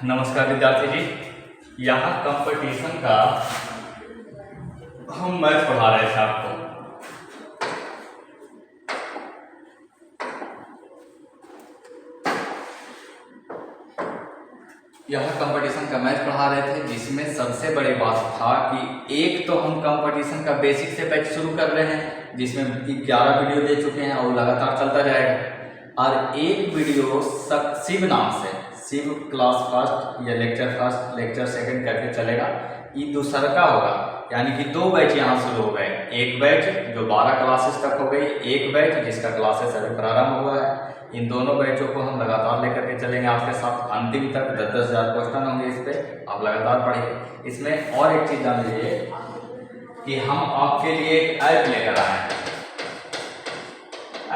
नमस्कार विद्यार्थी जी। यहाँ कंपटीशन का हम मैथ पढ़ा रहे थे आपको। यहाँ कंपटीशन का मैथ पढ़ा रहे थे, जिसमें सबसे बड़ी बात था कि एक तो हम कंपटीशन का बेसिक से बैच शुरू कर रहे हैं, जिसमें 11 वीडियो दे चुके हैं और लगातार चलता जाएगा। और एक वीडियो शिव नाम से, शिव क्लास फर्स्ट या लेक्चर फर्स्ट लेक्चर सेकंड करके चलेगा। ये दूसरा का होगा, यानी कि 2 बैच यहाँ शुरू हो गए। एक बैच जो 12 क्लासेस तक हो गई, एक बैच जिसका क्लासेस अभी प्रारंभ हुआ है। इन दोनों बैचों को हम लगातार लेकर के चलेंगे आपके साथ अंतिम तक। 10-10 हज़ार क्वेश्चन होंगे इस पे, आप लगातार पढ़िए। इसमें और एक चीज़ जान लीजिए कि हम आपके लिए एक ऐप लेकर आए हैं।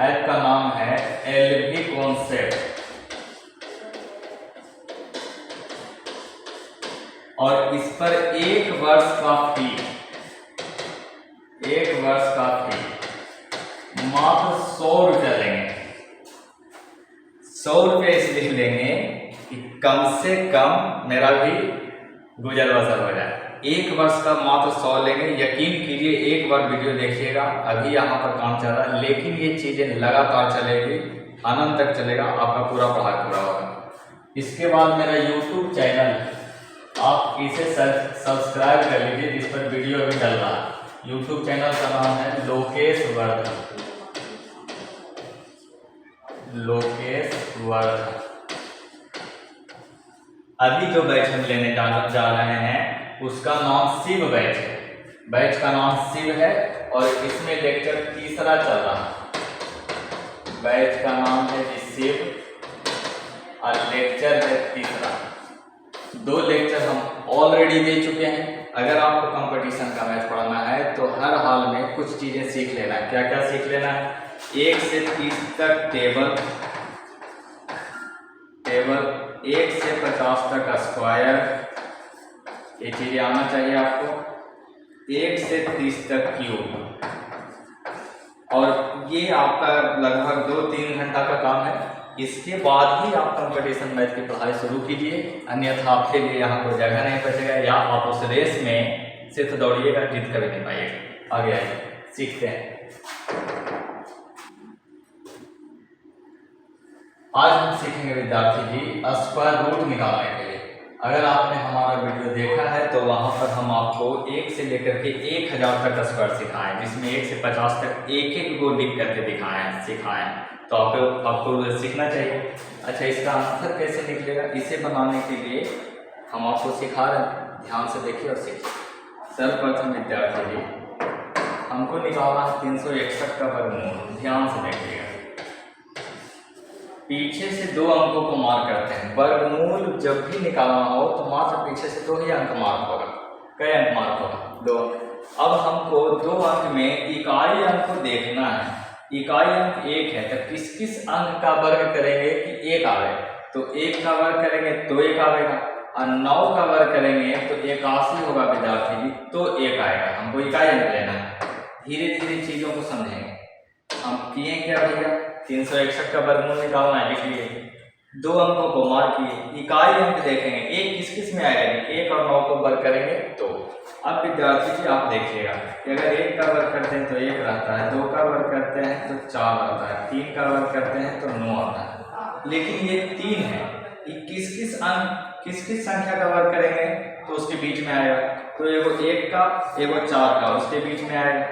ऐप का नाम है LV कॉन्सेप्ट, और इस पर 1 वर्ष का फी मात्र 100 रुपये लेंगे। 100 रुपये इसलिए लेंगे कि कम से कम मेरा भी गुजर बसर हो जाए। 1 वर्ष का मात्र 100 लेंगे। यकीन कीजिए, एक बार वीडियो देखिएगा। अभी यहाँ पर काम चल रहा है, लेकिन ये चीज़ें लगातार चलेगी, अनंत तक चलेगा, आपका पूरा पढ़ाई पूरा होगा। इसके बाद मेरा YouTube चैनल, आप इसे सब्सक्राइब कर लीजिए, जिस पर वीडियो अभी चल रहा है। YouTube चैनल का नाम है लोकेश वर्धन। अभी जो बैच हम लेने जा रहे हैं उसका नाम शिव बैच है। बैच का नाम शिव है और इसमें लेक्चर तीसरा चल रहा है। बैच का नाम है शिव और लेक्चर है तीसरा। 2 लेक्चर हम ऑलरेडी दे चुके हैं। अगर आपको कंपटीशन का मैथ पढ़ना है तो हर हाल में कुछ चीज़ें सीख लेना है। क्या क्या सीख लेना है? 1 से 30 तक टेबल, 1 से 50 तक स्क्वायर, ये चीज़ें आना चाहिए आपको। 1 से 30 तक क्यूब, और ये आपका लगभग 2-3 घंटा का काम है। इसके बाद ही आप कंपटीशन मैथ की पढ़ाई शुरू कीजिए, अन्यथा आपके लिए यहाँ कोई जगह नहीं बचेगा, या आप उस रेस में सिर्फ दौड़िएगा, जीत कर नहीं पाइएगा। आगे आइए, सीखते हैं। आज हम सीखेंगे विद्यार्थी जी स्क्वायर रूट निकालने के लिए। अगर आपने हमारा वीडियो देखा है तो वहाँ पर हम आपको 1 से लेकर के 1000 तक स्क्वायर सिखाएं, जिसमें 1 से 50 तक एक को लिख करके सिखाएं। तो आपको सीखना चाहिए। अच्छा, इसका आंसर कैसे निकलेगा, इसे बनाने के लिए हम आपको सिखा रहे हैं। ध्यान से देखिए और सीखिए। सर्वप्रथम विद्यार्थी जी, हमको निकालना है 361 का वर्गमूल। ध्यान से देखिएगा, पीछे से 2 अंकों को मार्क करते हैं। वर्गमूल जब भी निकालना हो तो मात्र पीछे से 2 ही अंक मार्क होगा। कई अंक मार्क होगा? 2 अंक। अब हमको 2 अंक में इकाई अंक को देखना है। इकाई अंक 1 है, तो किस किस अंक का वर्ग करेंगे कि 1 आवे? तो 1 का वर्ग करेंगे तो 1 आवेगा, और 9 का वर्ग करेंगे तो 81 होगा विद्यार्थी जी, तो 1 आएगा। हमको इकाई अंक लेना है। धीरे धीरे चीजों को समझेंगे। हम किए क्या भैया, 361 का वर्गमूल निकालना है, लिख लिए। 2 अंकों को मार्क किए, इकाई अंक देखेंगे 1 किस किस में आएगा, 1 और 9 को वर्ग करेंगे तो। अब विद्यार्थी जी आप देखिएगा कि अगर 1 का वर्ग करते हैं तो 1 रहता है, 2 का वर्ग करते हैं तो 4 आता है, 3 का वर्ग करते हैं तो 9 आता है। लेकिन ये 3 है, ये किस किस संख्या का वर्ग करेंगे तो उसके बीच में आएगा। तो एगो 1 का, एगो 4 का, उसके बीच में आएगा।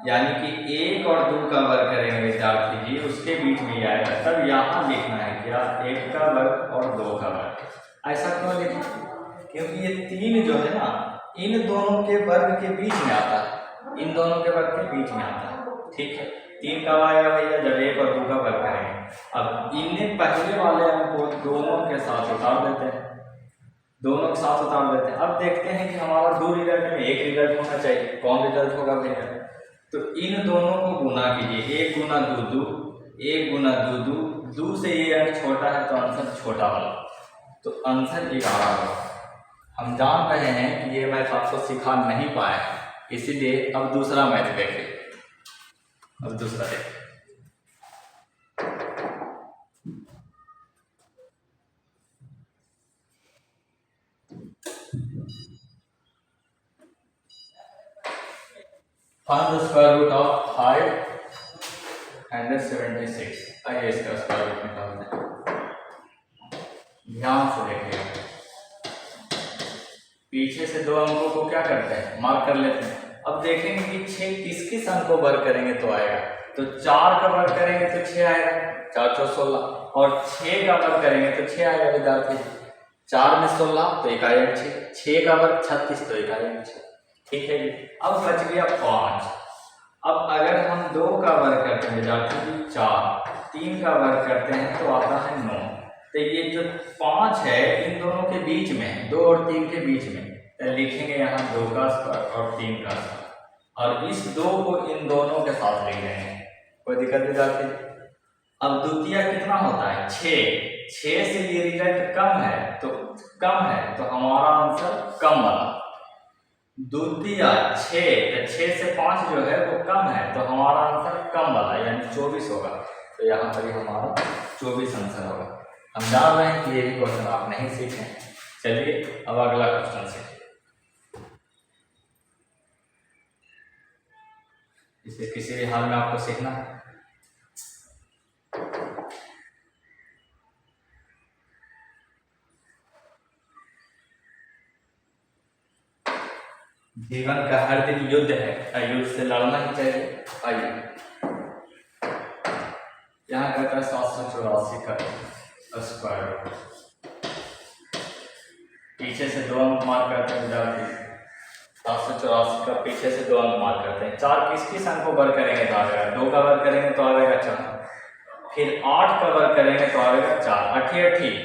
यानी कि 1 और 2 का वर्ग करेंगे विद्यार्थी जी, उसके बीच में ही आएगा। तब यहाँ लिखना है क्या, 1 का वर्ग और 2 का वर्ग। ऐसा क्यों लिखें? क्योंकि ये 3 जो है ना, इन दोनों के वर्ग के बीच में आता है, इन दोनों के वर्ग के बीच में आता है। ठीक है, 3 कब आएगा भैया, जब 1 और 2 का वर्ग करेंगे। अब इन्हें पहले वाले अंक को दोनों के साथ उतार देते हैं, अब देखते हैं कि हमारा 2 रिजल्ट में 1 रिजल्ट होना चाहिए। कौन रिजल्ट होगा भैया? तो इन दोनों को गुना कीजिए, 1 गुना 2 2, 1 गुना 2 2, 2 से ये अंक छोटा है तो आंसर छोटा वाला, तो आंसर 11 होगा। हम जान रहे हैं कि ये मैथ आपको सिखा नहीं पाए, इसीलिए अब दूसरा मैथ देखिए। अब दूसरा देखिए, find the square root of 576। आइए इसका स्क्वायर रूट निकालते हैं। ध्यान से देखिए, पीछे से दो अंकों को क्या करते हैं, मार्क कर लेते हैं। अब देखेंगे कि 6 किस किस अंक को वर्ग करेंगे तो आएगा। तो 4 का वर्ग करेंगे तो 6 आएगा, 4 4 16, और 6 का वर्ग करेंगे तो 6 आएगा विद्यार्थी। 4 में 16 तो 1 आएगा 6, 6 का वर्ग 36 तो 1 आएगा 6। ठीक है जी। अब बच गया 5। अब अगर हम 2 का वर्ग करते हैं विद्यार्थी जी 4, 3 का वर्ग करते हैं तो आता है 9। तो ये जो 5 है इन दोनों के बीच में, 2 और 3 के बीच में, तो लिखेंगे यहाँ 2 का स्क्वायर और 3 का स्क्वायर, और इस 2 को इन दोनों के साथ लिख देंगे। कोई दिक्कत नहीं जाती। अब द्वितीय कितना होता है 6, 6 से ये रिजल्ट कम है तो हमारा आंसर कम वाला। द्वितीय 6 से 5 जो है वो कम है तो हमारा आंसर कम वाला यानी 24 होगा। तो यहाँ पर हमारा 24 आंसर होगा। हम जान रहे हैं कि ये भी क्वेश्चन आप नहीं सीखे। चलिए अब अगला क्वेश्चन सीखिए। इसे किसी भी हाल में आपको सीखना है। जीवन का हर दिन युद्ध है, युद्ध से लड़ना ही चाहिए। आइए यहाँ कहता है 784 का स्क्वायर रूट। पीछे से 2 अंक मार्क करते हैं विद्यार्थी। 784 का पीछे से 2 अंक मार्क करते हैं। 4 किस किस अंक को वर्ग करेंगे तो आएगा, 2 का वर्ग करेंगे तो आएगा 4, फिर 8 का वर्ग करेंगे तो आएगा 4, 8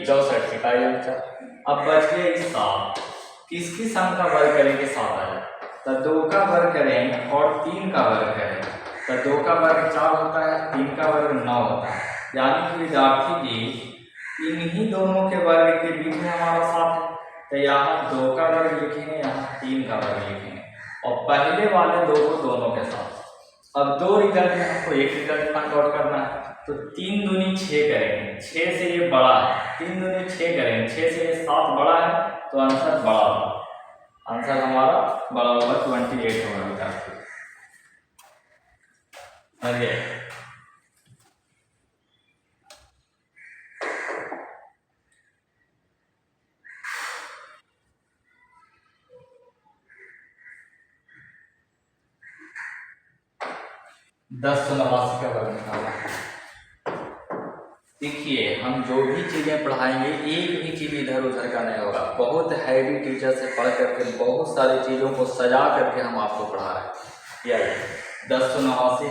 64 का आएगा 4। अब बच गया 7, किस किस अंक का वर्ग करेंगे 7 आएगा। तो 2 का वर्ग करेंगे और 3 का वर्ग करेंगे तो 2 का वर्ग 4 होता है, 3 का वर्ग 9 होता है। यानी कि विद्यार्थी जी इन्हीं दोनों के वर्ग के बीच में हमारा 7 है। तो यहाँ 2 का वर्ग लिखेंगे, यहाँ 3 का वर्ग लिखेंगे, और पहले वाले 2 को दोनों के साथ। अब 2 रिजल्ट में हमको एक रिजल्ट फाइंड आउट करना है। तो 3 दूनी 6 करेंगे, 6 से ये बड़ा है, 3 दूनी 6 करेंगे, 6 से ये 7 बड़ा है तो आंसर बड़ा होगा। आंसर हमारा बड़ा होगा 28 होगा विद्यार्थी। अरे 1089 का वर्ग निकाला। देखिए हम जो भी चीज़ें पढ़ाएंगे एक भी चीज़ इधर उधर का नहीं होगा। बहुत हैवी टीचर से पढ़ करके बहुत सारी चीज़ों को सजा करके हम आपको पढ़ा रहे हैं। यह 1089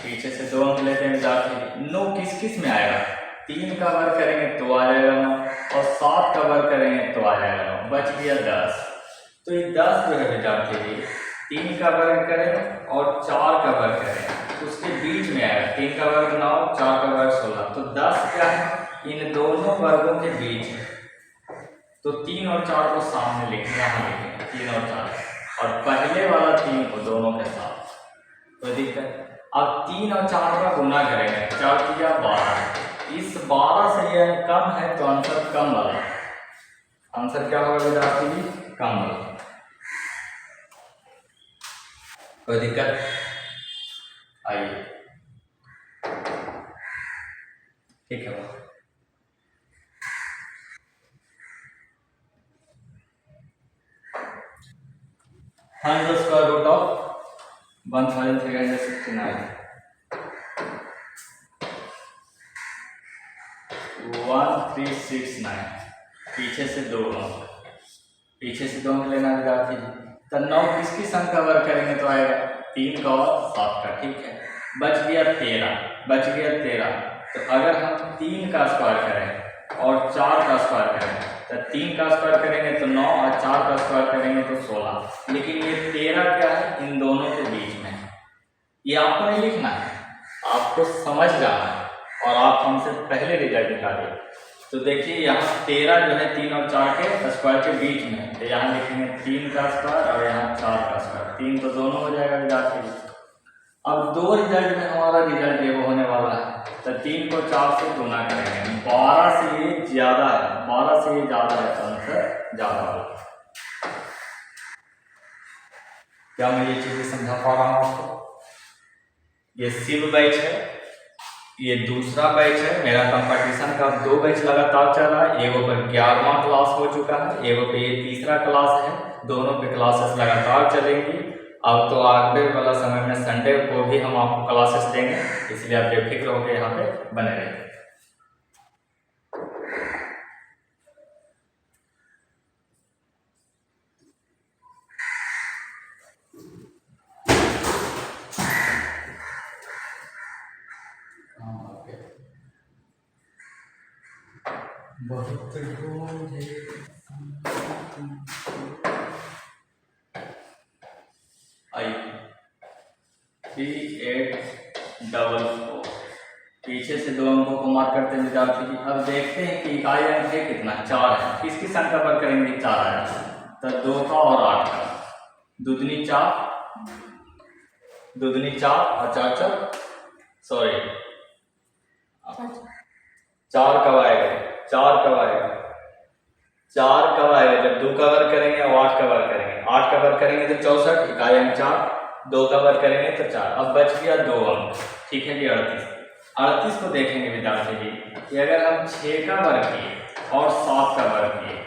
पीछे से 2 अंक लेते हैं विद्यार्थी। 9 किस किस में आएगा, 3 का वर्ग करेंगे तो आ जाएगा 9, और 7 का वर्ग करेंगे तो आ जाएगा 9, बच गया 10। तो ये 10 जो है विद्यार्थी जी 3 का वर्ग करें और 4 का वर्ग करें तो उसके बीच में आएगा। 3 का वर्ग 9, 4 का वर्ग 16, तो 10 क्या है इन दोनों वर्गों के बीच है। तो 3 और 4 को सामने लिखेंगे, यहाँ लिखेंगे 3 और 4, और पहले वाला 3 को दोनों के साथ। कोई दिक्कत। अब 3 और 4 का गुना करेंगे, 4 किया 12, इस 12 से यह कम है तो आंसर कम वाला। आंसर क्या होगा विद्यार्थी जी, कम वाला। कोई दिक्कत। आइए ठीक है। Find the square root of 1369। 1369 पीछे से 2 अंक, पीछे से 2 अंक लेना विद्यार्थी जी। तो 9 किस किस अंक का वर्ग करेंगे तो आएगा, 3 का और 7 का। ठीक है, बच गया 13। तो अगर हम 3 का स्क्वायर करें और 4 का स्क्वायर करें तो 3 का स्क्वायर करेंगे तो 9 और 4 का स्क्वायर करेंगे तो 16। लेकिन ये 13 क्या है इन दोनों के बीच में है। ये आपको नहीं लिखना है, आपको समझ जाना है और आप हमसे पहले रिजल्ट निकालिए। तो देखिए यहाँ 13 जो है 3 और 4 के स्क्वायर के बीच में है। तो यहाँ लिखेंगे 3 का स्क्वायर और यहाँ 4 का स्क्वायर, 3 तो दोनों हो जाएगा विद्यार्थी। अब 2 रिजल्ट में हमारा रिजल्ट ये होने वाला है। तो 3 को 4 से गुना करेंगे, 12 से ये ज़्यादा है, 12 से ये ज़्यादा है तो आंसर ज़्यादा होगा। क्या मैं ये चीज़ें समझा पा रहा हूँ आपको? ये शिव बैच है, ये दूसरा बैच है। मेरा कंपटीशन का 2 बैच लगातार चल रहा है। एगो पर 11वां क्लास हो चुका है, एगो पे ये तीसरा क्लास है। दोनों पे क्लासेस लगातार चलेंगी। अब तो आगे वाला समय में संडे को भी हम आपको क्लासेस देंगे, इसलिए आप बेफिक्र होकर यहाँ पे बने रहेंगे। बहुत I3844 पीछे से 2 अंकों को मार्क करते हैं विद्यार्थी की। अब देखते हैं कि इकाई अंक है कितना, 4 है। किसकी संख्या पर करेंगे? 4 आया तो 2 का और 8 का, दूधनी 4, दूधनी 4 और 4 4 सॉरी 4 कब आएगा? 4 कब आएगा? 4 कब आएगा? जब 2 का वर्ग करेंगे और 8 का वर्ग करेंगे। 8 का वर्ग करेंगे तो 64, इकाई अंक 4, 2 का वर्ग करेंगे तो 4। अब बच गया 2 अंक, ठीक है जी। 38 को देखेंगे विद्यार्थी जी कि अगर हम 6 का वर्ग किए और 7 का वर्ग किए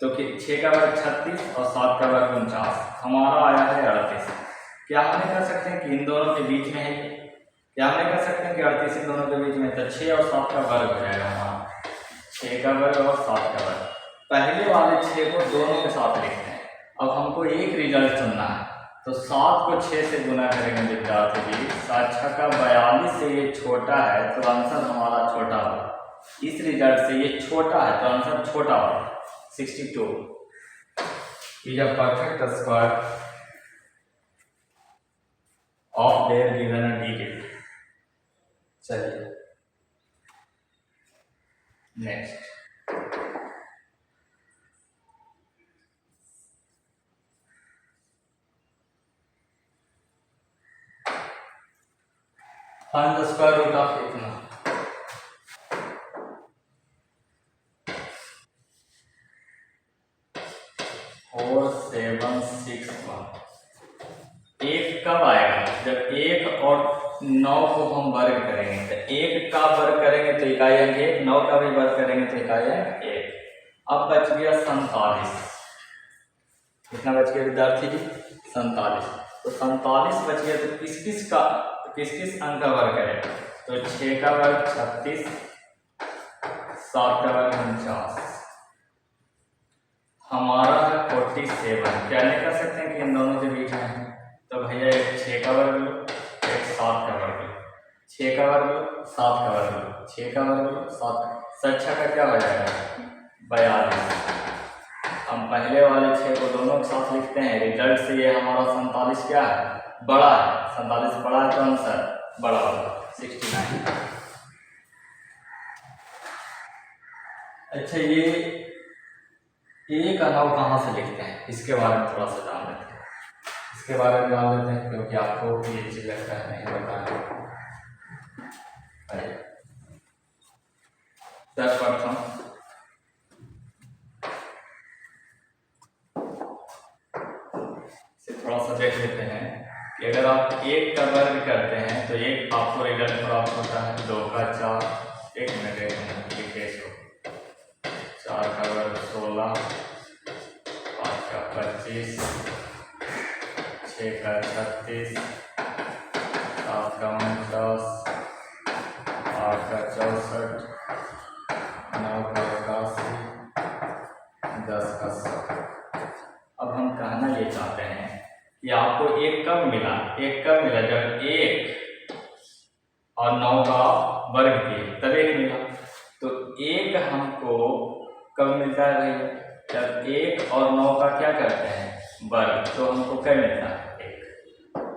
तो 6 का वर्ग 36 और 7 का वर्ग 49, हमारा आया है 38। क्या हमने कर सकते हैं कि इन दोनों के बीच में है? क्या हमने कर सकते हैं कि 38 इन दोनों के बीच में, तो 6 और 7 का वर्ग हो जाएगा हमारा, 6 का वर्ग और 7 का वर्ग। पहले वाले 6 को दोनों के साथ लिखते हैं। अब हमको एक रिजल्ट चुनना है, तो 7 को 6 से गुना करेंगे विद्यार्थी जी। 7 6 का 42 से ये छोटा है तो आंसर हमारा छोटा होगा। इस रिजल्ट से ये छोटा है तो आंसर छोटा होगा, 62 is a perfect square of their given digit. चलिए next, find the square root of इतना। 4761। 1 कब आएगा? जब 1 और 9 को हम वर्ग करेंगे, तो 1 का वर्ग करेंगे तो इकाई अंक 1, 9 का भी वर्ग करेंगे तो इकाई अंक 1। अब बच गया 47। कितना बच गया विद्यार्थी जी? 47। तो 47 बच गया तो किस किस अंक का वर्ग करें? तो 6 का वर्ग 36, 7 का वर्ग 49, हमारा है 47। क्या नहीं कर सकते हैं कि इन दोनों के बीच में है? तो भैया एक 6 का वर्ग लो, एक 7 का वर्ग लो, 6 का वर्ग लो, 7 का वर्ग लो, 6 का वर्ग लो, 7। 7 का क्या हो जाएगा? 42। हम पहले वाले 6 को दोनों के साथ लिखते हैं। रिजल्ट से ये हमारा 47 क्या है? बड़ा है। 47 बड़ा है तो आंसर बड़ा होगा, 69। अच्छा, ये 1 और 9 कहाँ से लिखते हैं? इसके बारे में थोड़ा सा जान लेते हैं। इसके बारे में जान लेते हैं क्योंकि आपको ये चीज लगता है नहीं बताना। सर्वप्रथम थोड़ा सा देख लेते हैं कि अगर आप 1 का वर्ग करते हैं तो 1 आपको रिजल्ट प्राप्त होता है। 2 का 4, 1 मिनट लिखे इसको, 4 का वर्ग 16, 5 का 25, 6 का 36, 7 का 49, 8 का 64, 9 का 81, 10 का 100। अब हम कहना ये चाहते हैं कि आपको 1 कब मिला? 1 कब मिला? जब 1 और 9 का वर्ग किए तब 1 मिला। तो 1 हमको कब मिलता है भैया? जब 1 और 9 का क्या करते हैं? वर्ग, तो हमको क्या मिलता है? 1।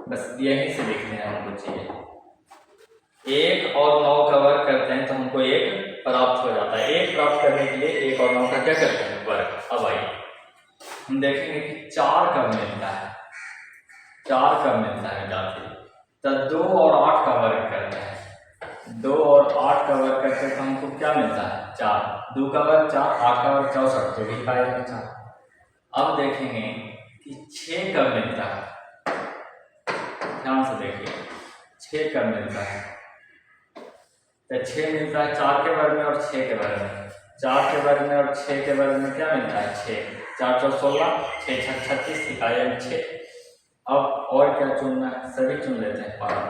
बस यही से लिखते हैं हमको चाहिए। 1 और 9 का वर्ग करते हैं तो हमको 1 प्राप्त हो जाता है। 1 प्राप्त करने के लिए 1 और 9 का क्या करते हैं? वर्ग। अब आइए हम देखेंगे कि 4 कब मिलता है। 4 कब मिलता है विद्यार्थी? तो 2 और 8 का वर्ग करते हैं। 2 और 8 का वर्ग करते हैं तो हमको क्या मिलता है? 4। 2 का वर्ग 4, 8 का वर्ग 64, तो भी पाएगा 4। अब देखेंगे कि 6 कब मिलता है। ध्यान से देखिए 6 कब मिलता है, तो 6 मिलता है 4 के वर्ग में और 6 के वर्ग में। 4 के वर्ग में और 6 के वर्ग में क्या मिलता है 6, 4 चौक 16, 6 छक 36, इकाई अंक 6। अब और क्या चुनना है, सभी चुन लेते हैं पारा।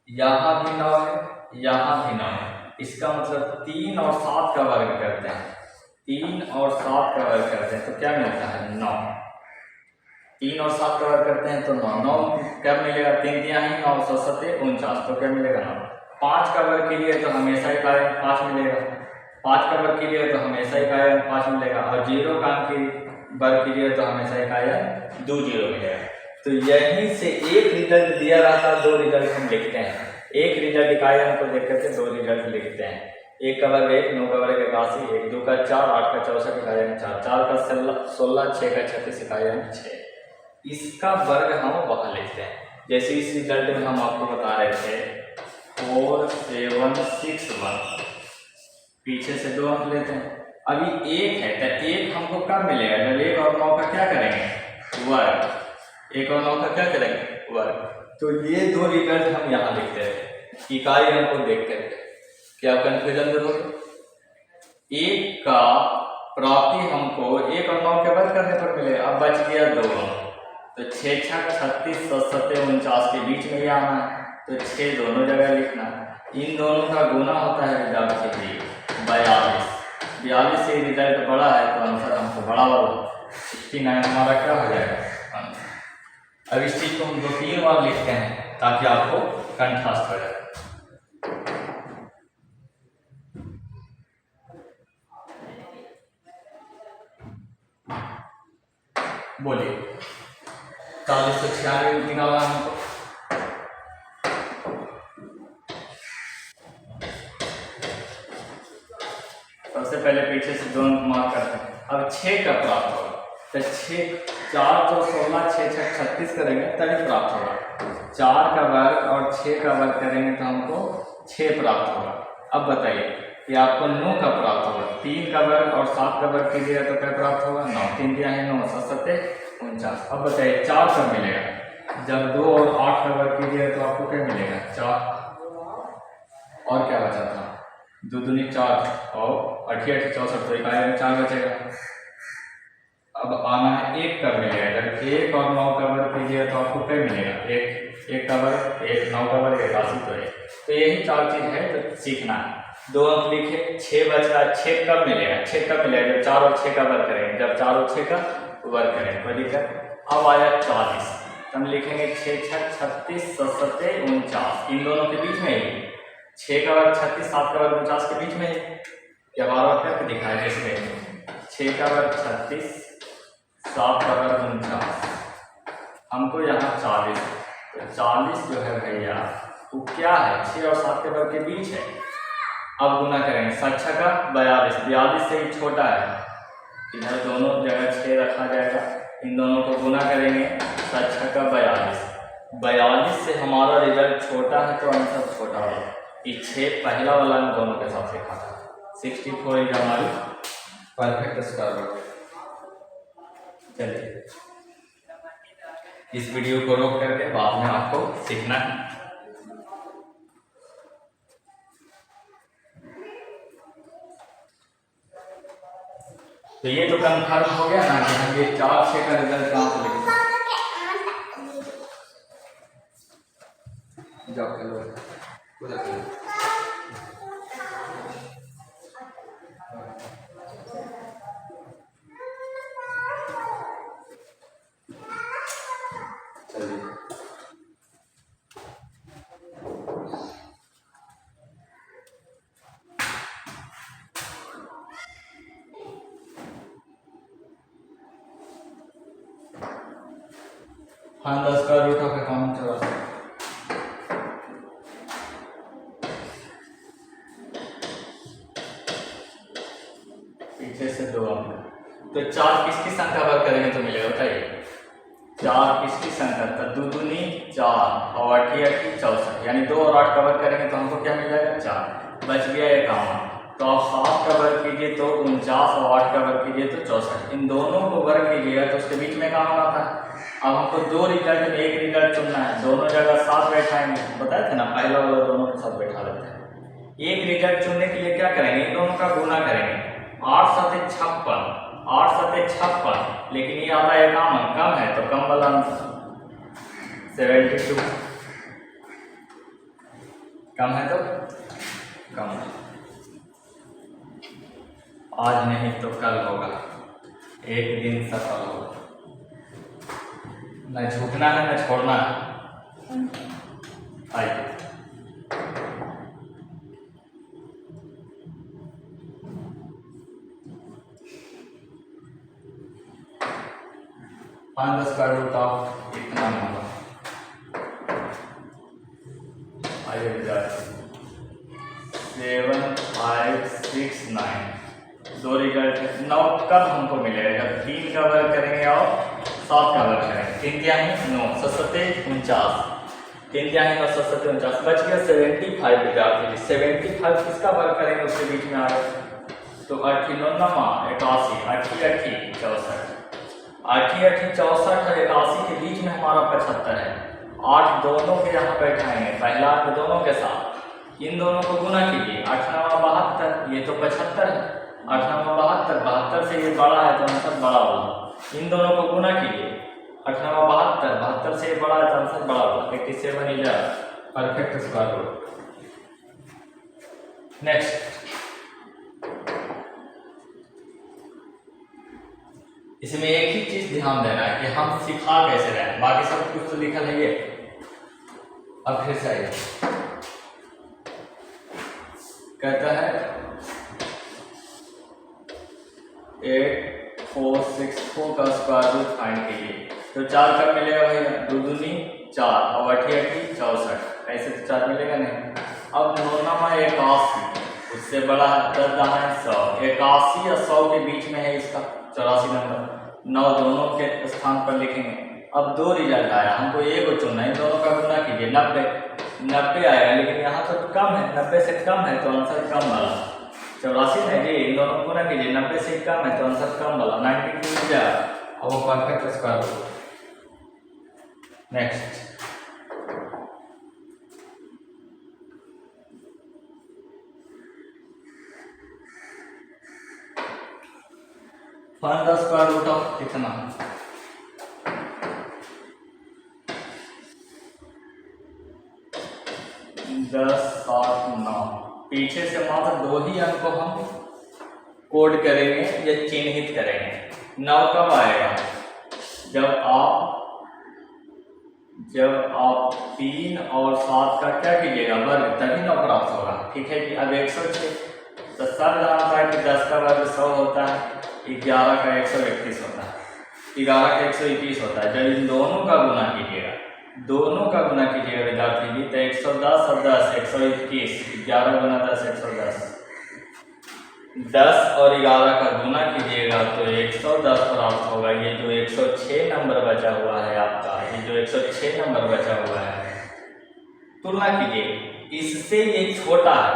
यहाँ भी 9 है, यहाँ भी 9 है, इसका मतलब 3 और 7 का वर्ग करते हैं, 3 और 7 का वर्ग करते हैं तो क्या मिलता है 9। 3 और 7 का वर्ग करते हैं तो 9, 9 कब मिलेगा, 3 दिया ही 9, 7 7 49, तो क्या मिलेगा 9। 5 का वर्ग के लिए तो हमेशा ही इकाई अंक 5 मिलेगा, 5 का वर्ग के लिए तो हमेशा इकाई अंक 5 मिलेगा, और 0 का अंक के वर्ग के लिए तो हमेशा इकाई अंक 2 0 मिलेगा। तो यहीं से एक रिजल्ट दिया रहता है, 2 रिजल्ट हम लिखते हैं। एक रिजल्ट इकाई अंक को देख करके 2 रिजल्ट लिखते हैं। 1 का वर्ग 1, 9 का वर्ग 81, 1 2 का 4, 8 का 64, इकाई अंक 4, 4 का 16, 6 का 36, इकाई अंक 6। इसका वर्ग हम वहाँ लिखते हैं। जैसे इस रिजल्ट में हम आपको बता रहे थे 4761, पीछे से 2 अंक लेते हैं। अभी 1 है तो 1 हमको कब मिलेगा, जब 1 और 9 का क्या करेंगे वर्ग, 1 और 9 का क्या करेंगे वर्ग। तो ये 2 रिजल्ट हम यहाँ लिखते हैं इकाई अंक को देख करके। क्या कंफ्यूजन देखोगे, 1 का प्राप्ति हमको 1 और 9 के वर्ग करने पर मिलेगा। अब बच गया 2 अंक, तो 6 छक 36, 7 7 49 के बीच में ही आना है, तो 6 दोनों जगह लिखना है। इन दोनों का गुना होता है विद्यार्थी जी 42, 42 से रिजल्ट बड़ा है तो आंसर हमको बड़ा होगा 69 हमारा क्या हो जाएगा आंसर। अब इस चीज को हम 2-3 बार लिखते हैं ताकि आपको कंठस्थ हो जाए। बोलिए 4096 निकालना हमको। सबसे पहले पीछे से 2 अंक मार्क करते हैं। अब 6 का प्राप्त होगा तो 6 4 चौक 16, 6 छक 36 करेंगे तभी प्राप्त होगा। 4 का वर्ग और 6 का वर्ग करेंगे तो हमको 6 प्राप्त होगा। अब बताइए कि आपको 9 का प्राप्त होगा, 3 का वर्ग और 7 का वर्ग कीजिएगा तो क्या प्राप्त होगा 9, 3 दिया है 9, 7 7 49। अब बताइए 4 कब मिलेगा, जब 2 और 8 का वर्ग कीजिएगा तो आपको क्या मिलेगा 4, और क्या बचा था 2 दूनी 4 और 8 8 64, तो इकाई में 4 बचेगा। अब आना है 1 कब मिलेगा, जब 1 और 9 का वर्ग कीजिएगा तो आपको क्या मिलेगा 1 का वर्ग 1, 9 का वर्ग 81, तो यही 4 चीज है तो सीखना है। 2 अंक लिखे, 6 बच रहा है, 6 कब मिलेगा, 6 कब मिलेगा जब 4 और 6 का वर्ग करेंगे, जब 4 और 6 का वर्ग करेंगे कोई दिक्कत। अब आया 40, हम लिखेंगे 6 छक 36, 7 7 49, इन दोनों के बीच में ही 6 का वर्ग 36, 7 का वर्ग 49 के बीच में ही क्या बार बार करके दिखाया इसमें 6 का वर्ग 36, 7 का वर्ग 49, हमको यहाँ 40, तो 40 जो है भैया वो क्या है 6 और 7 के वर्ग के बीच है। अब गुना करेंगे 7 छका 42, 42 से ही छोटा है, इधर दोनों जगह 6 रखा जाएगा, इन दोनों को गुना करेंगे 7 छका 42, 42 से हमारा रिजल्ट छोटा है तो आंसर छोटा होगा। ये 6 पहला वाला में दोनों के साथ लिखा था। 64 इज हमारी परफेक्ट स्क्वायर रूट। चलिए इस वीडियो को रोक करके बाद में आपको सीखना है। तो ये तो कंफर्म हो गया ना कि हम ये 4 6 का रिजल्ट कहाँ से लिखेंगे। जाओ चलो चलिए हाँ 10 का रूट ऑफ कॉमन 84, पीछे से 2 अंक, तो 4 किसकी संख्या वर्ग करेंगे तो मिलेगा बताइए 4 किसकी संख्या, तो 2 दूनी 4 और 8 8 64, यानी 2 और 8 का वर्ग करेंगे तो हमको क्या मिल जाएगा 4, बच गया 51। तो आप 7 का वर्ग कीजिए तो 49 और 8 का वर्ग कीजिए तो 64, इन दोनों को वर्ग कीजिएगा तो उसके बीच में कहाँ आता है अब हमको दो रिजल्ट में एक रिजल्ट चुनना है, दोनों जगह साथ बैठाएंगे, बताए थे ना पहला वाला दोनों के साथ बैठा लेते हैं। एक रिजल्ट चुनने के लिए क्या करेंगे, इन दोनों का गुना करेंगे, 8 7 56, 8 7 56, लेकिन ये आता है कम है तो कम वाला आंसर 72, कम है तो कम है। आज नहीं तो कल होगा, एक दिन सफल होगा, न झुकना है न छोड़ना है। आइए find the square root of इतना नंबर। आइए विद्यार्थी 7 5 6 9 दो रिजल्ट है। 9 कब हमको मिलेगा, जब 3 का वर्ग करेंगे और 7 का वर्ग करेंगे। 3 तिहाई 9 7 49, 3 तिहाई 9 7 49, बच गया 75 विद्यार्थी। 75 किसका वर्ग करेंगे उसके बीच में आ रहा तो 8 9 81, 8 8 64, 8 8 64 और 81 के बीच में हमारा 75 है। 8 दोनों के यहाँ बैठाएंगे, पहला 8 दोनों के साथ, इन दोनों को गुना कीजिए, 8 9 72, ये तो 75 है, 8 9 72, 72 से ये बड़ा है तो आंसर बड़ा होगा। इन दोनों को गुना कीजिए, 8 9 72, 72 से ये बड़ा है तो आंसर बड़ा होगा। 87 is perfect square root. Next, इसमें एक ही चीज ध्यान देना है कि हम सिखा कैसे रहे हैं, बाकी सब कुछ तो लिखा है ये। अब फिर से आइए, कहता है 8 4 6 4 का स्क्वायर रूट फाइंड कीजिए। तो 4 कब मिलेगा भैया, 2 दूनी 4 और 8 8 64, ऐसे तो 4 मिलेगा नहीं। अब 9 81, उससे बड़ा 10 10 100, 81 और 100 के बीच में है इसका 84 नंबर, 9 दोनों के स्थान पर लिखेंगे। अब दो रिजल्ट आया, हमको एक को चुनना है, इन दोनों का गुना कीजिए, 90 आएगा, लेकिन यहाँ तो कम है, 90 से कम है तो आंसर कम वाला 84 नहीं जी, इन दोनों को गुना कीजिए, 90 से कम है तो आंसर कम वाला 92 मिल जाएगा, अब वो perfect square root. Next, find the square root of कितना, 10 7 9, पीछे से मात्र 2 ही अंक को हम कोड करेंगे या चिन्हित करेंगे। 9 कब आएगा, जब आप 3 और 7 का क्या कीजिएगा वर्ग, तभी 9 प्राप्त होगा। ठीक है कि अब 106, तो सब जानता है कि 10 का वर्ग 100 होता है, 11 का 131 होता है, 11 का 121 होता है। जब इन दोनों का गुना कीजिएगा, विद्यार्थी जी, तो 110 और 10 121, 11 गुना 10 110, 10 और 11 का गुना कीजिएगा तो 110 प्राप्त होगा। ये जो 106 नंबर बचा हुआ है आपका, ये जो 106 नंबर बचा हुआ है, तुलना कीजिए, इससे ये छोटा है,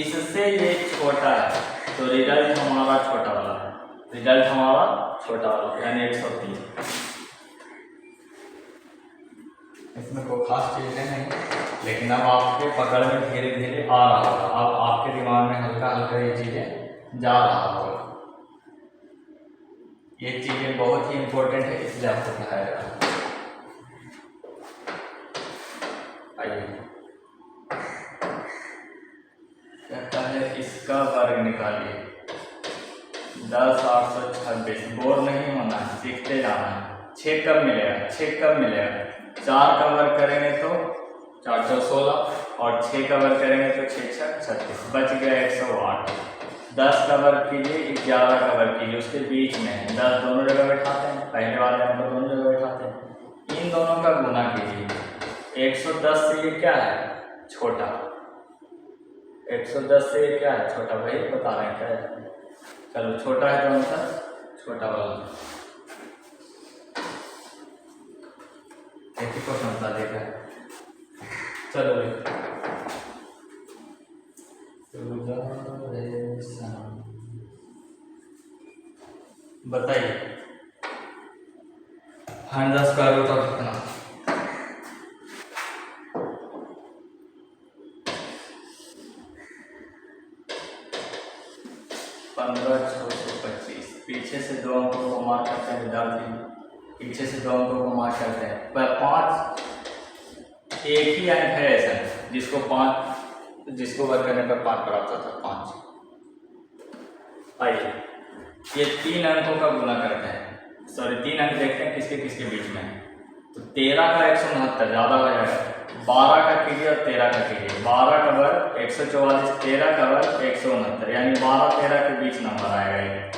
इससे ये छोटा है, तो रिजल्ट हमारा छोटा वाला है, रिजल्ट हमारा छोटा वाला यानी 103। इसमें कोई खास चीज़ है नहीं, लेकिन अब आपके पकड़ में धीरे धीरे आ रहा होगा, अब आपके दिमाग में हल्का हल्का ये चीज़ें जा रहा होगा। ये चीज़ें बहुत ही इम्पोर्टेंट है, इसलिए आपको पढ़ाया जा रहा है। आइए, कहता है इसका वर्ग निकालिए, 10 826, बोर नहीं होना है, सीखते जाना है। 6 कब मिलेगा, 6 कब मिलेगा, 4 का वर्ग करेंगे तो 4 4 16 और 6 का वर्ग करेंगे तो 6 6 36, बच गया 108। 10 का वर्ग कीजिए, 11 का वर्ग कीजिए, उसके बीच में 10 दोनों जगह बैठाते हैं, पहले वाले अंक दोनों जगह बैठाते हैं, इन दोनों का गुना कीजिए। 110 से ये क्या है, छोटा, 110 से ये क्या है, छोटा, वही बता रहे हैं क्या है। चलो छोटा है तो आंसर छोटा वाला, एक ही को समझा देगा। चलो बताइए, find the square root of कितना 15,625। पीछे से दो अंकों को मार्क करते हैं विद्यार्थी, पीछे से दो अंकों को मार्क करते हैं। पर 5 एक ही अंक है ऐसा जिसको वर्ग करने पर 5 प्राप्त होता है 5। आइए ये 3 अंकों का गुना करते हैं, सॉरी 3 अंक देखते हैं किसके किसके बीच में है। तो 13 का 169 ज़्यादा हो जाएगा, 12 का कीजिए और 13 का कीजिए। 12 का वर्ग 144, 13 का वर्ग 169, यानी 12-13 के बीच नंबर आएगा ये।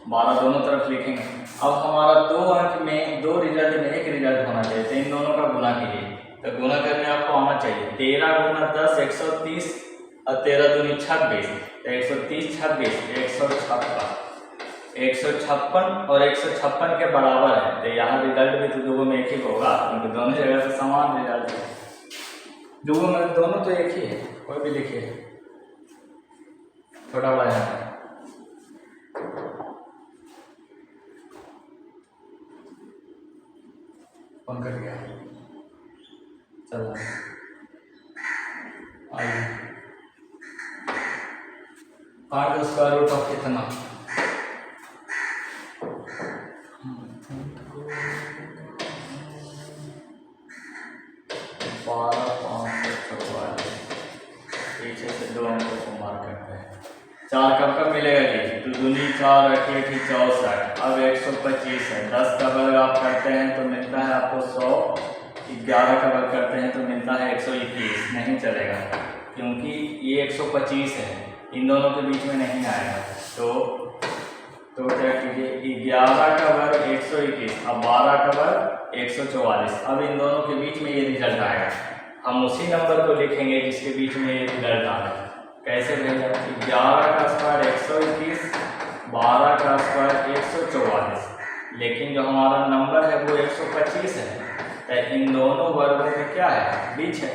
12 दोनों तरफ लिखेंगे। अब हमारा 2 अंक में 2 रिजल्ट में 1 रिजल्ट होना चाहिए, तो इन दोनों का गुना कीजिए। तो गुना करने आपको आना चाहिए 13 गुना 10 130 और 13 दूनी 26, 130 26 156 और 156 के बराबर है। तो यहाँ रिजल्ट भी तो दोनों में एक ही होगा, क्योंकि दोनों जगह से समान रिजल्ट है। दोनों तो एक ही है, कोई भी लिखिए छोटा बड़ा है। कौन कर गया, चलो आइए find the square root of कितना 12,544। पीछे से 2 अंकों को मार्क करते हैं। 4 कब मिलेगा जी, तो दूनी 4 रखिए थी 64, अब 125 है। 10 का वर्ग आप करते हैं तो मिलता है आपको 100, 11 का वर्ग करते हैं तो मिलता है 121। नहीं चलेगा क्योंकि ये 125 है, इन दोनों के बीच में नहीं आएगा। तो क्या कीजिए 11 का वर्ग 121 और 12 का वर्ग 144। अब इन दोनों के बीच में ये रिजल्ट आएगा, हम उसी नंबर को लिखेंगे जिसके बीच में ये रिजल्ट आ रहा है। कैसे भेजा, 11 का स्क्वायर 121, 12 का स्क्वायर 144, लेकिन जो हमारा नंबर है वो 125 है। तो इन दोनों वर्गों में क्या है, बीच है।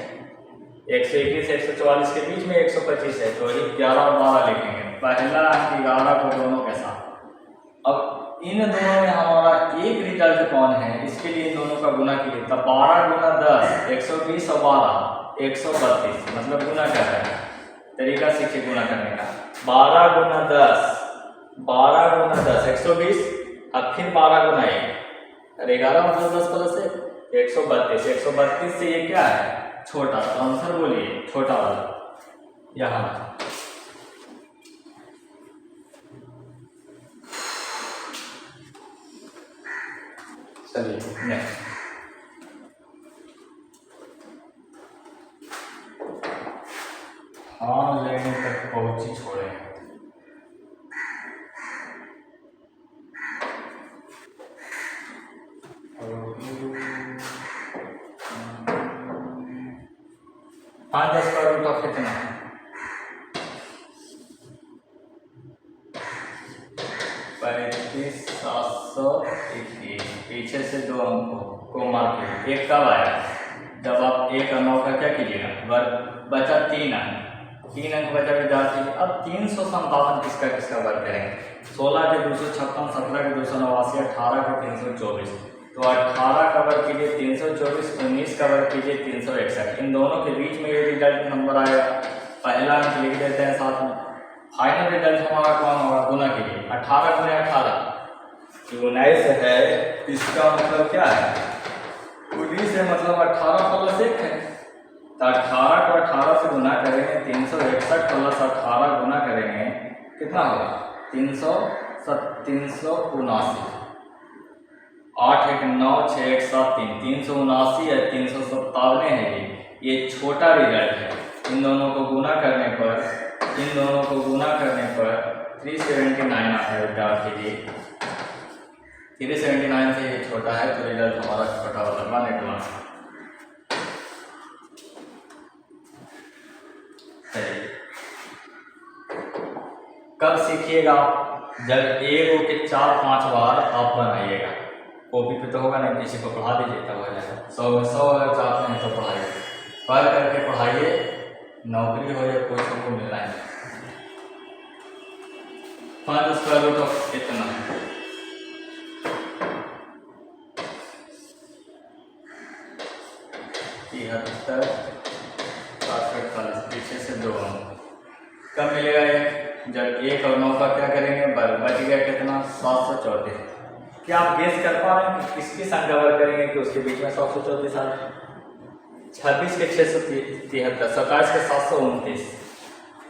121 144 के बीच में 125 है, तो 11 और 12 लिखेंगे। पहला अंक 11 को दोनों के साथ। अब इन दोनों में हमारा एक रिजल्ट कौन है, इसके लिए इन दोनों का गुना कीजिए। तब 12 गुना 10 120 और 12 132, मतलब गुना कर रहे हैं। तरीका सीखिए गुना करने का। 12 गुना 10 120, अब फिर 12 गुना 1 और 11 मतलब 10 प्लस 1 132। 132 से ये क्या है, छोटा, तो आंसर बोलिए छोटा वाला यहाँ। चलिए नेक्स्ट, हाँ लेने तक पहुंची छोड़े। Find the square root of कितना 35,721। पीछे से 2 अंकों को मार्क कीजिए। 1 कब आया, जब आप 1 और 9 का क्या कीजिएगा वर्ग, बचा 3 अंक, 3 अंक बचा विद्यार्थी। अब 357 किसका किसका वर्ग करेंगे, 16 के 256, 17 के 289, 18 के 324। तो 18 का वर्ग कीजिए 324, 19 का वर्ग कीजिए 361। इन दोनों के बीच में ये रिजल्ट नंबर आएगा। पहला अंक लिख देते हैं साथ में। फाइनल रिजल्ट हमारा कौन होगा, गुना कीजिए 18 गुना 18 19 है। इसका मतलब क्या है, 19 है मतलब 18 प्लस 1 है। तो 18 को 18 से गुना करेंगे 361 प्लस 18 गुना करेंगे कितना होगा 379। 8 1 9 6 1 7 3 379 है, 357 है। ये छोटा रिजल्ट है। इन दोनों को गुना करने पर 379 आता है विद्यार्थी जी। 379 से ये छोटा है, तो रिजल्ट हमारा छोटा वाला निकला। कब सीखिएगा, जब 1 के 4-5 बार आप बनाइएगा। कॉपी पे तो होगा नहीं, किसी को पढ़ा दीजिए तब हो जाएगा। 100 में 100 अगर चाहते हैं तो पढ़ाइए, पढ़ करके पढ़ाइए, नौकरी हो या कुछ को मिलना है। Find the square root of कितना कब मिलेगा एक, जब 1 और 9 का क्या करेंगे वर्ग, बच गया कितना 734। क्या आप गेस कर पा रहे हैं कि किसकी संख्या वर्ग करेंगे कि उसके बीच में 734 आ रहे? 26 के 673, 27 के 729,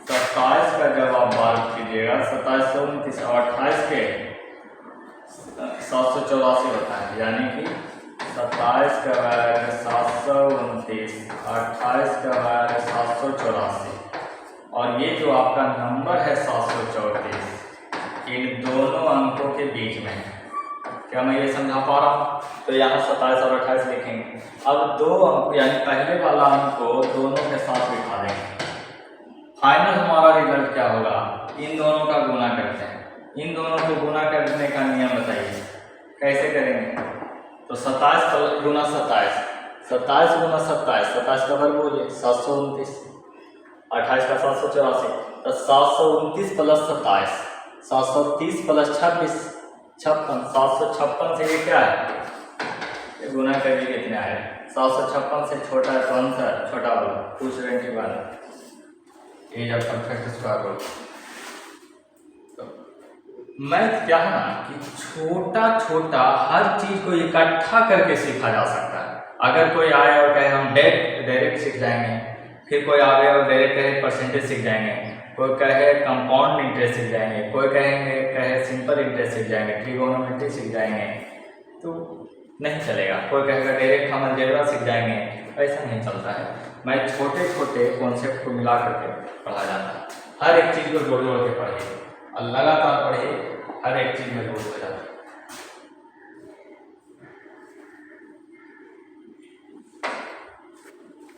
27 का जब आप वर्ग कीजिएगा 2729 और 28 के 784 होता है, यानी कि 27 का वर्ग 729, 28 का वर्ग 784 और ये जो आपका नंबर है 734, इन दोनों अंकों के बीच में है। क्या मैं ये समझा पा रहा हूँ? तो यहाँ 27 और 28 लिखेंगे। अब दो अंक यानी पहले वाला अंक को दोनों के साथ बिठा देंगे। फाइनल हमारा रिजल्ट क्या होगा? इन दोनों का गुना करते हैं। इन दोनों को गुना करने का नियम बताइए, कैसे करेंगे? तो 27 गुना 27, 27 गुना 27, 27 का वर्ग बोलिए 729, 28 का 784, तो 729 प्लस 27, 730 प्लस 26, 56, 756 से ये क्या है? ये गुना करिए कितने आए? 756 से छोटा है कौन सा? छोटा वाला 271, ये जब परफेक्ट स्क्वायर रूट। मैथ क्या है ना कि छोटा छोटा हर चीज को इकट्ठा करके सीखा जा सकता है। अगर कोई आए और कहे हम डायरेक्ट सीख जाएंगे, फिर कोई आए और डायरेक्ट कहे परसेंटेज सीख जाएंगे, कोई कहे कंपाउंड इंटरेस्ट सीख जाएंगे, कोई कहे सिंपल इंटरेस्ट सीख जाएंगे, ट्रिगोनोमेट्री सीख जाएंगे, तो नहीं चलेगा। कोई कहेगा डायरेक्ट हम अलजेब्रा सीख जाएंगे, ऐसा नहीं चलता है। मैं छोटे छोटे कॉन्सेप्ट को मिला करके पढ़ा जाता है। हर एक चीज़ को जोड़ जोड़ के पढ़िए और लगातार पढ़िए, हर एक चीज़ में जोड़ हो जाता है।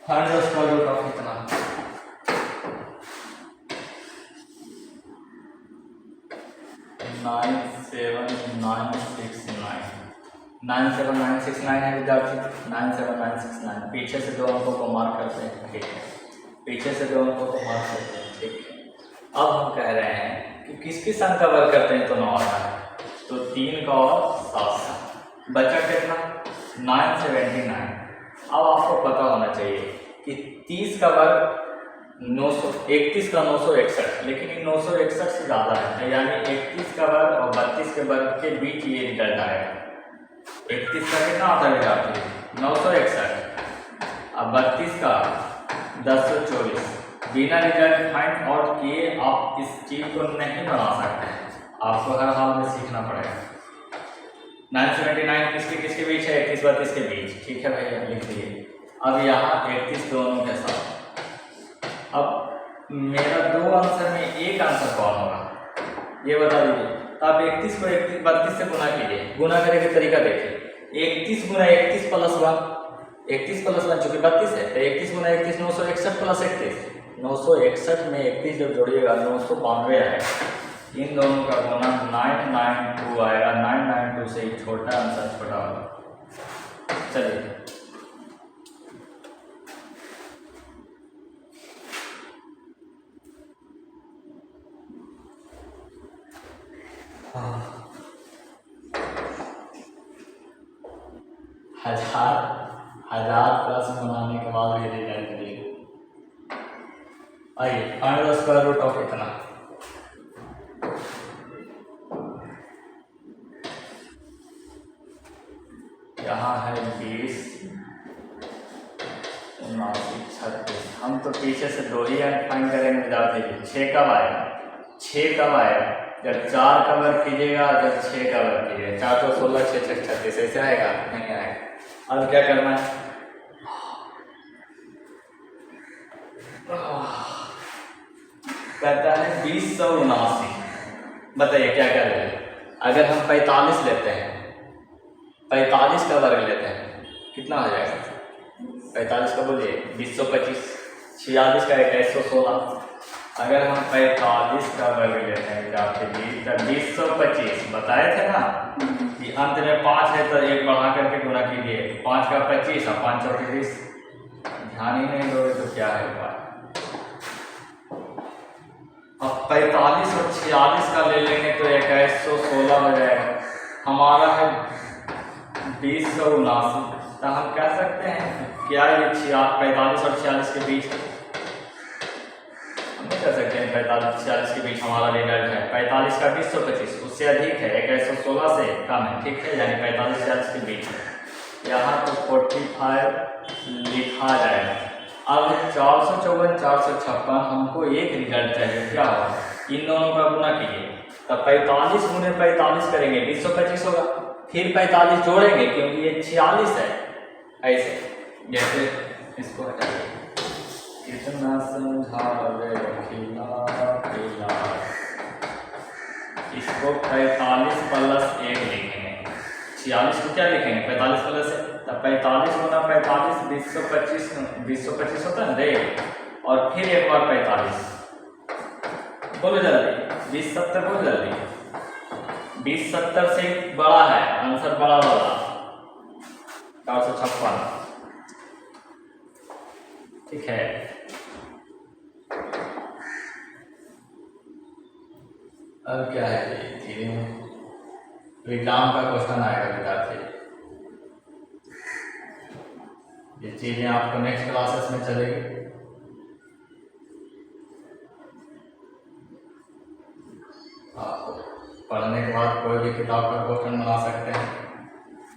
फाइनल स्क्वायर रूट ऑफ कितना? 97969 है विद्यार्थी, 97969। पीछे से दो अंकों को मार्क करते हैं, ठीक है। पीछे से दो अंकों को मार्क करते हैं, ठीक है। अब हम कह रहे हैं कि किसकी संख्या वर्ग करते हैं तो 9 आता है, तो 3 का और 7 का बचा कितना? 979। अब आपको पता होना चाहिए कि 30 का वर्ग 931 का 961, लेकिन ये 961 से ज़्यादा है, यानी 31 का वर्ग और 32 के वर्ग के बीच ये रिजल्ट आएगा। 31 का कितना आता है विद्यार्थी? 961, अब 32 का 1024। बिना रिजल्ट फाइंड आउट किए आप इस चीज़ को नहीं बना सकते हैं, आपको हर हाल में सीखना पड़ेगा। 979 किसके बीच है? 31 32 के बीच, ठीक है भैया, लिख लीजिए। अब यहाँ 31 दोनों के साथ। अब मेरा दो आंसर में एक आंसर कौन होगा ये बता दीजिए। तो आप 31 को 32 से गुना कीजिए। गुना करने का तरीका देखिए, 31 गुना 31 प्लस 1, 31 प्लस 1 चूंकि 32 है, तो 31 गुना 31 961 प्लस 31, 961 में 31 जब जोड़िएगा 992 आएगा। इन दोनों का गुना 992 आएगा। 992 से एक छोटा आंसर छोटा होगा। चलिए हजार प्रश्न बनाने के बाद ये रिजल्ट दिए। आइए फाइनल स्क्वायर रूट ऑफ कितना? यहाँ है 20, 79, 36। हम तो पीछे से दो ही अंक फाइंड करेंगे विद्यार्थी जी। 6 कब आएगा? 6 कब आएगा? जब 4 का वर्ग कीजिएगा, जब 6 का वर्ग कीजिएगा। 4 तो 16, 6 6 36, ऐसे आएगा? नहीं आएगा। अब क्या करना है? कहता है 2079। बताइए क्या क्या ले? अगर हम 45 लेते हैं, 45 का वर्ग लेते हैं, कितना हो जाएगा? 45 का बोलिए 2025, 46 का 2116। अगर हम 45 का वर्ग लेते हैं विद्यार्थी जी, तब 2025 बताए थे ना कि अंत में 5 है तो 1 बढ़ा करके गुना कीजिए। 5 का 25 और 5 चौके 20। ध्यान ही नहीं दोगे तो क्या है बात। अब 45 और 46 का ले लेंगे तो 2116 हो जाएगा। हमारा है 2079, तो हम कह सकते हैं क्या ये 45 और 46 के बीच है? हम नहीं कह सकते हैं 45-46 के बीच हमारा रिजल्ट है। 45 का 20-25 उससे अधिक है, 2116 से कम है, ठीक है, यानी 45-46 के बीच है। यहाँ तो 45 लिखा जाएगा। अब 454, 456 हमको एक रिजल्ट चाहिए, क्या होगा, इन दोनों का गुना कीजिए, तब 45 गुने 45 करेंगे 20-25 होगा, फिर 45 जोड़ेंगे क्योंकि ये 46 है, ऐसे जैसे इसको हटाइए, कितना समझावे खिला खिला, इसको 45 प्लस 1 लिखेंगे, 46 को क्या लिखेंगे 45 प्लस है, तब 45 गुना 45 20-25 होता है दे, और फिर एक बार 45, बोलो जल्दी 20-70 बोलो जल्दी, 20-70 से बड़ा है आंसर, बड़ा वाला 456, ठीक है। अब क्या है धीरे तो एग्जाम का क्वेश्चन आएगा विद्यार्थी, ये चीजें आपको नेक्स्ट क्लासेस में चलेगी। पढ़ने के बाद कोई भी किताब का क्वेश्चन बना सकते हैं।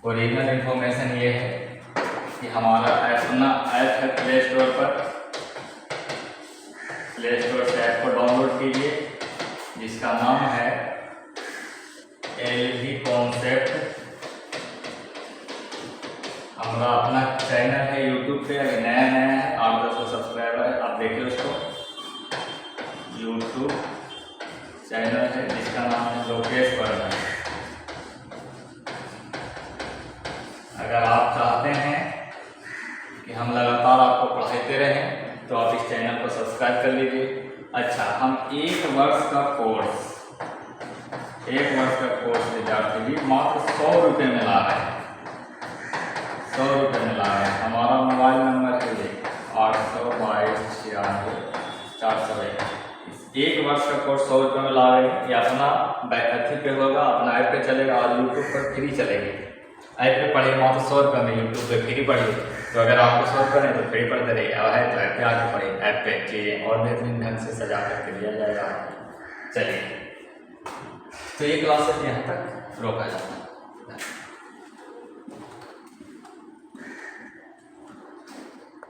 ओरिजिनल इन्फॉर्मेशन ये है कि हमारा अपना ऐप है प्ले स्टोर पर, प्ले स्टोर से ऐप को डाउनलोड कीजिए जिसका नाम है LV कॉन्सेप्ट। हमारा अपना चैनल है यूट्यूब पे, अभी नया है, 800 सब्सक्राइबर है, आप देखिए उसको, यूट्यूब चैनल है जिसका नाम है लोकेश वर्मा। अगर आप चाहते हैं कि हम लगातार आपको पढ़ाते रहें तो आप इस चैनल को सब्सक्राइब कर लीजिए। अच्छा, हम एक वर्ष का कोर्स विद्यार्थी भी मात्र 100 रुपये में ला रहे हैं, 100 रुपये में ला रहे हैं। हमारा मोबाइल नंबर है ये 822-96-401। एक वर्ष का कोर्स 100 रुपये में ला रहे हैं। ये अपना अथी पे होगा, अपना ऐप पे चलेगा और यूट्यूब पर फ्री चलेगी। ऐप पे पढ़िए मात्र 100 रुपये में, यूट्यूब पे फ्री पढ़िए। तो अगर आपको 100 रुपये नहीं तो फ्री पढ़ते रहिए, है तो ऐप पे आके पढ़िए, ऐप पे चीज़ें और बेहतरीन ढंग से सजा करके दिया जाएगा। चलिए, तो ये क्लासेस यहाँ तक रोका जाता है।